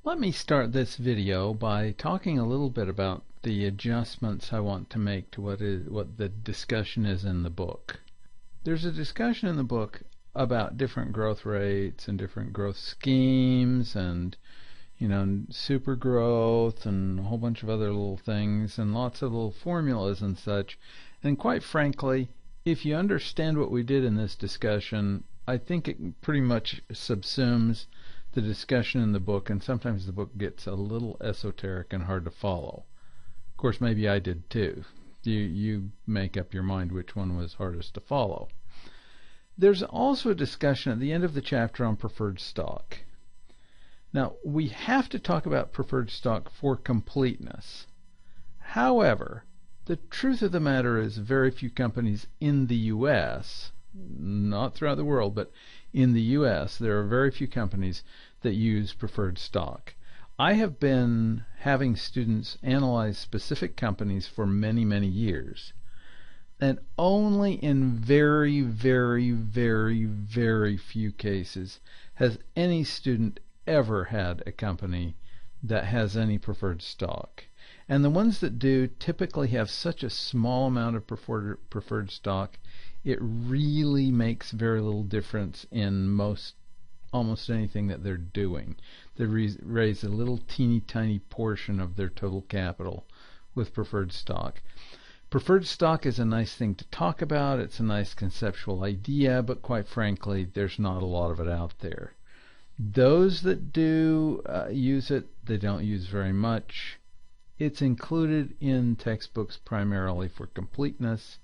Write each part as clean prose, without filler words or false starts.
Let me start this video by talking a little bit about the adjustments I want to make to what the discussion is in the book. There's a discussion in the book about different growth rates and different growth schemes and super growth and a whole bunch of other little things and lots of little formulas and such. And quite frankly, if you understand what we did in this discussion, I think it pretty much subsumes the discussion in the book, and sometimes the book gets a little esoteric and hard to follow. Of course, maybe I did too. You make up your mind which one was hardest to follow. There's also a discussion at the end of the chapter on preferred stock. Now, we have to talk about preferred stock for completeness. However, the truth of the matter is very few companies in the U.S., not throughout the world, but in the U.S., there are very few companies that use preferred stock. I have been having students analyze specific companies for many, many years, and only in very, very, very, very few cases has any student ever had a company that has any preferred stock. And the ones that do typically have such a small amount of preferred stock, it really makes very little difference in almost anything that they're doing. They raise a little teeny tiny portion of their total capital with preferred stock. Preferred stock is a nice thing to talk about. It's a nice conceptual idea, but quite frankly, there's not a lot of it out there. Those that do use it, they don't use very much. It's included in textbooks primarily for completeness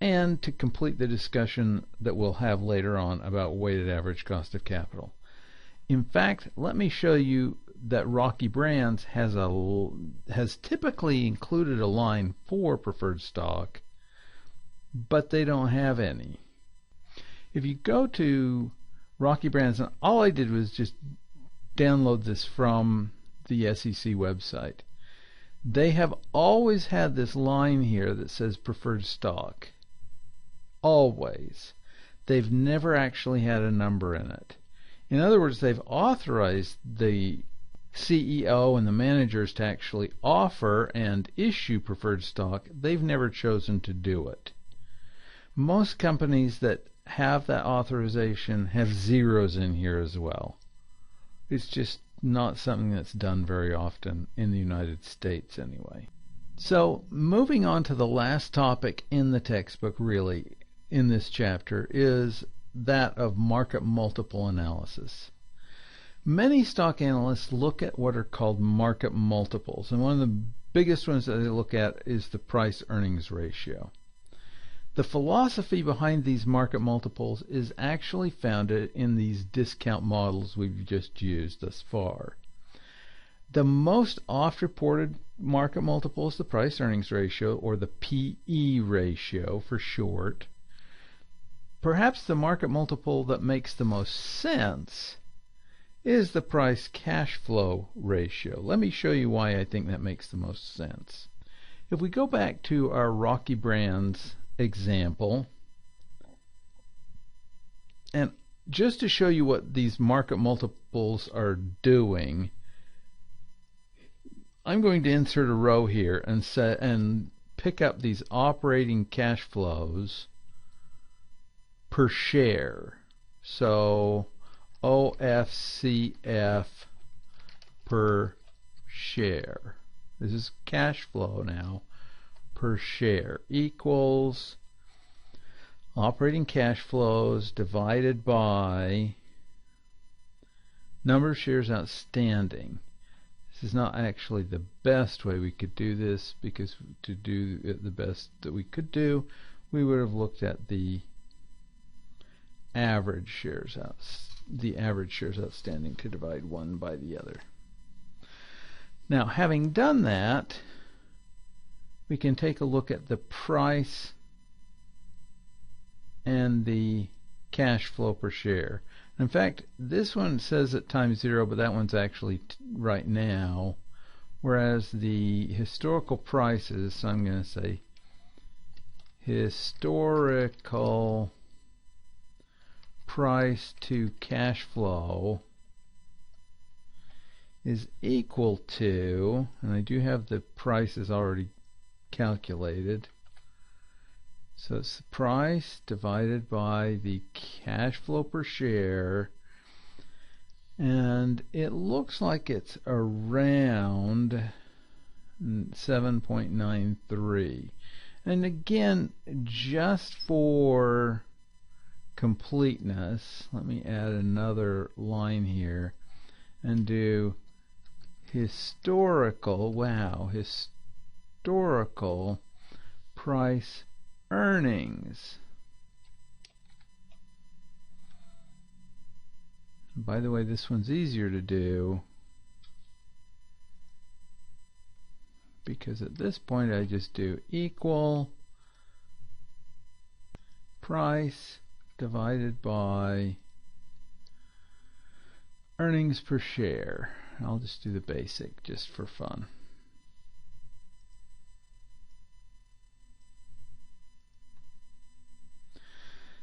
and to complete the discussion that we'll have later on about weighted average cost of capital. In fact, let me show you that Rocky Brands has typically included a line for preferred stock, but they don't have any. If you go to Rocky Brands, and all I did was just download this from the SEC website, they have always had this line here that says preferred stock. Always. They've never actually had a number in it. In other words, they've authorized the CEO and the managers to actually offer and issue preferred stock. They've never chosen to do it. Most companies that have that authorization have zeros in here as well. It's just not something that's done very often in the United States anyway. So moving on to the last topic in the textbook, really, in this chapter, is that of market multiple analysis. Many stock analysts look at what are called market multiples, and one of the biggest ones that they look at is the price-earnings ratio. The philosophy behind these market multiples is actually founded in these discount models we've just used thus far. The most oft-reported market multiple is the price-earnings ratio, or the PE ratio for short. Perhaps the market multiple that makes the most sense is the price-cash flow ratio. Let me show you why I think that makes the most sense. If we go back to our Rocky Brands example, and just to show you what these market multiples are doing, I'm going to insert a row here and pick up these operating cash flows per share. So OFCF per share. This is cash flow now per share equals operating cash flows divided by number of shares outstanding. This is not actually the best way we could do this, because to do it the best that we could do, we would have looked at the average shares outstanding to divide one by the other. Now, having done that, we can take a look at the price and the cash flow per share. In fact, this one says at time 0, but that one's actually right now, whereas the historical prices, so I'm going to say historical price to cash flow is equal to, and I do have the prices already calculated, so it's the price divided by the cash flow per share, and it looks like it's around 7.93. And again, just for completeness, let me add another line here and do historical, historical price earnings. By the way, this one's easier to do because at this point I just do equal price divided by earnings per share. I'll just do the basic just for fun.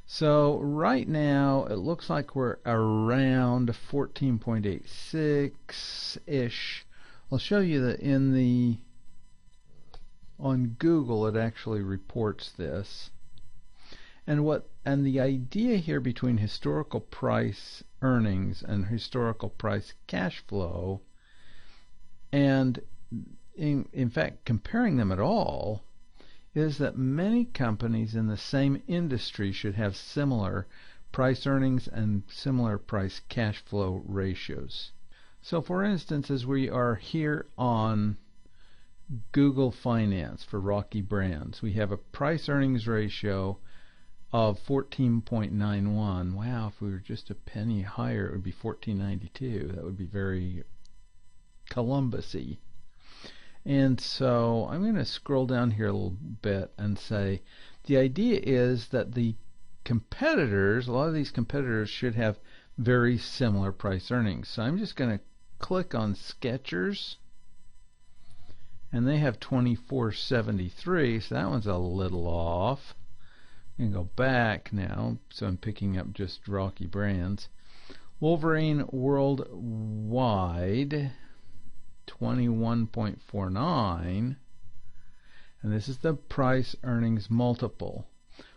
So right now it looks like we're around 14.86-ish. I'll show you that on Google it actually reports this. And the idea here between historical price earnings and historical price cash flow, and in fact comparing them at all, is that many companies in the same industry should have similar price earnings and similar price cash flow ratios. So for instance, as we are here on Google Finance for Rocky Brands, we have a price earnings ratio of 14.91. Wow, if we were just a penny higher, it would be 14.92. That would be very Columbus-y. And so I'm going to scroll down here a little bit and say the idea is that the competitors, a lot of these competitors should have very similar price earnings. So I'm just going to click on Skechers, and they have 24.73, so that one's a little off. I'm going to go back now, so I'm picking up just Rocky Brands. Wolverine Worldwide, 21.49, and this is the price earnings multiple,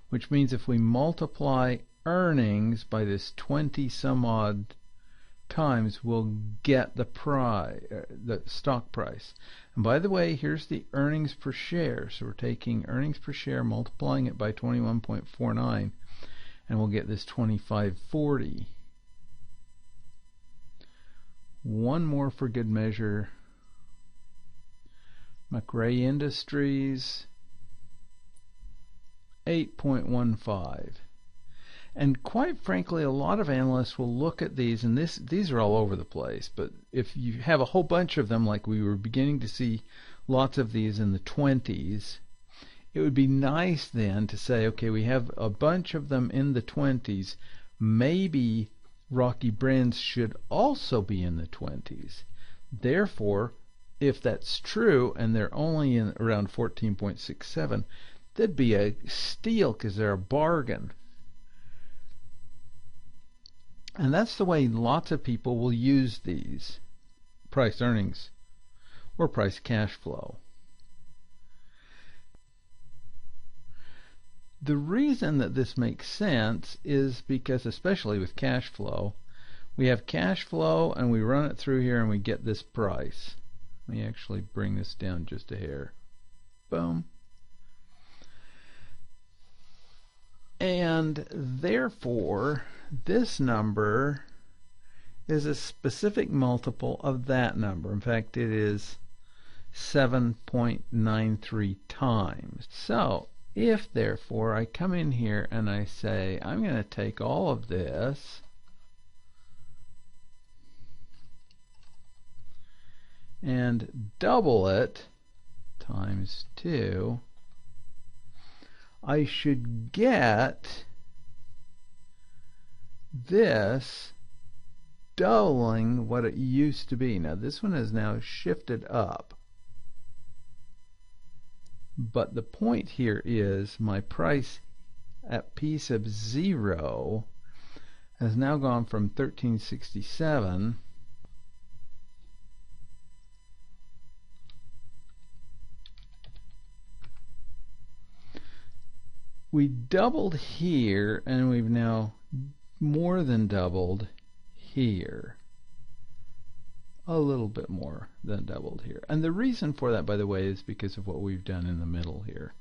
which means if we multiply earnings by this 20 some odd times, we'll get the stock price. And by the way, here's the earnings per share, so we're taking earnings per share, multiplying it by 21.49, and we'll get this 25.40. One more for good measure. McRae Industries, 8.15. And quite frankly, a lot of analysts will look at these, and these are all over the place, but if you have a whole bunch of them, like we were beginning to see lots of these in the 20s, it would be nice then to say, okay, we have a bunch of them in the 20s, maybe Rocky Brands should also be in the 20s. Therefore, if that's true and they're only in around 14.67, that'd be a steal because they're a bargain. And that's the way lots of people will use these price earnings or price cash flow. The reason that this makes sense is because, especially with cash flow, we have cash flow and we run it through here and we get this price. Let me actually bring this down just a hair. Boom. And therefore, this number is a specific multiple of that number. In fact, it is 7.93 times. So, if therefore I come in here and I say, I'm going to take all of this and double it times 2, I should get this doubling what it used to be. Now this one has now shifted up, but the point here is my price at P sub 0 has now gone from 1367 we doubled here, and we've now more than doubled here. A little bit more than doubled here. And the reason for that, by the way, is because of what we've done in the middle here.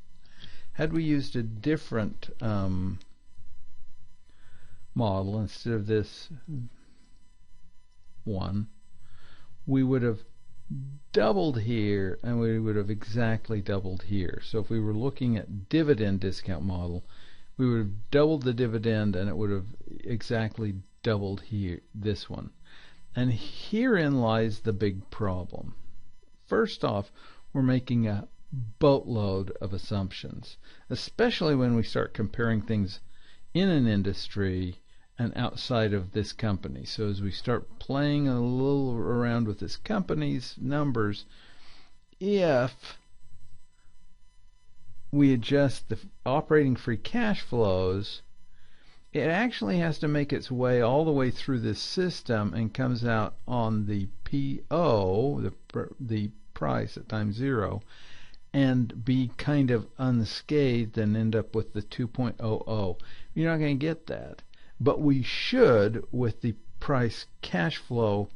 Had we used a different model instead of this one, we would have doubled here, and we would have exactly doubled here. So if we were looking at dividend discount model, we would have doubled the dividend, and it would have exactly doubled here, this one. And herein lies the big problem. First off, we're making a boatload of assumptions, especially when we start comparing things in an industry and outside of this company. So as we start playing a little around with this company's numbers, if we adjust the operating free cash flows, it actually has to make its way all the way through this system and comes out on the PO, the price at time zero, and be kind of unscathed and end up with the 2.00. You're not going to get that. But we should with the price cash flow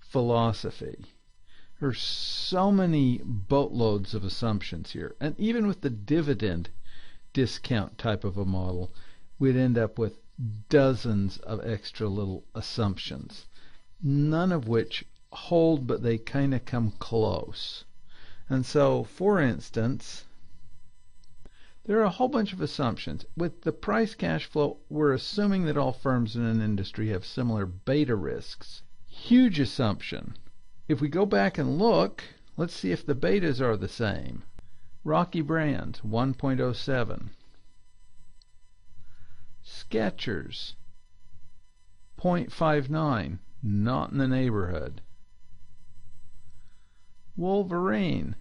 philosophy. There's so many boatloads of assumptions here. And even with the dividend discount type of a model, we'd end up with dozens of extra little assumptions, none of which hold, but they kind of come close. And so, for instance, there are a whole bunch of assumptions. With the price cash flow, we're assuming that all firms in an industry have similar beta risks. Huge assumption. If we go back and look, let's see if the betas are the same. Rocky Brands, 1.07. Skechers, 0.59, not in the neighborhood. Wolverine,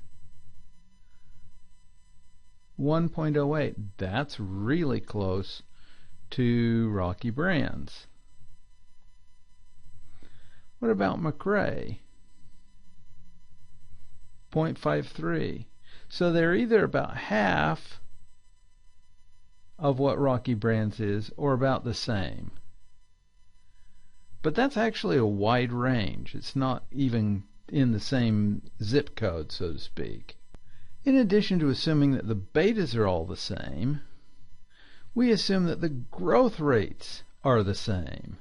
1.08, that's really close to Rocky Brands. What about McRae? 0.53. So they're either about half of what Rocky Brands is, or about the same. But that's actually a wide range. It's not even in the same zip code, so to speak. In addition to assuming that the betas are all the same, we assume that the growth rates are the same.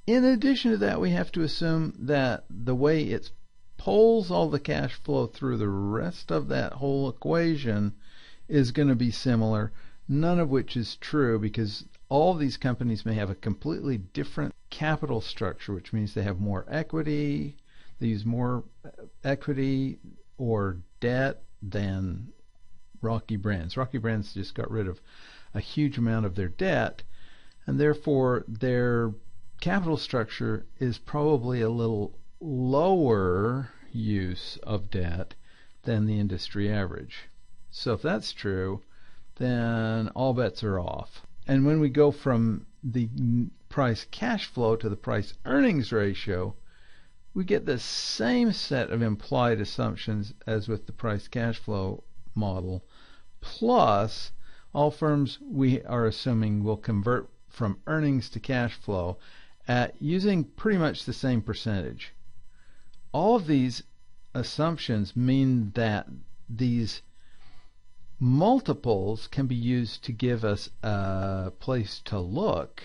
In addition to that, we have to assume that the way it pulls all the cash flow through the rest of that whole equation is going to be similar, none of which is true, because all these companies may have a completely different capital structure, which means they have more equity, they use more equity or debt than Rocky Brands. Rocky Brands just got rid of a huge amount of their debt, and therefore their capital structure is probably a little lower use of debt than the industry average. So if that's true, then all bets are off. And when we go from the price cash flow to the price earnings ratio, we get the same set of implied assumptions as with the price cash flow model, plus all firms we are assuming will convert from earnings to cash flow at using pretty much the same percentage. All of these assumptions mean that these multiples can be used to give us a place to look.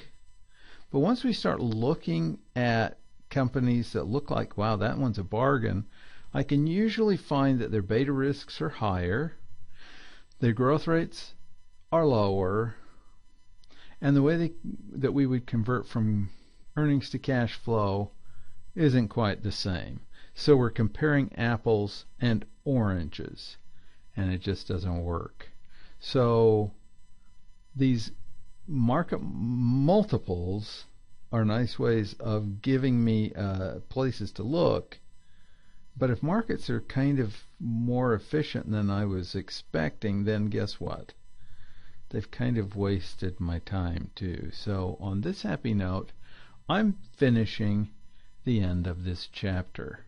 But once we start looking at companies that look like, wow, that one's a bargain, I can usually find that their beta risks are higher, their growth rates are lower, and the way that we would convert from earnings to cash flow isn't quite the same. So we're comparing apples and oranges, and it just doesn't work. So these market multiples are nice ways of giving me places to look, but if markets are kind of more efficient than I was expecting, then guess what? They've kind of wasted my time too. So on this happy note, I'm finishing the end of this chapter.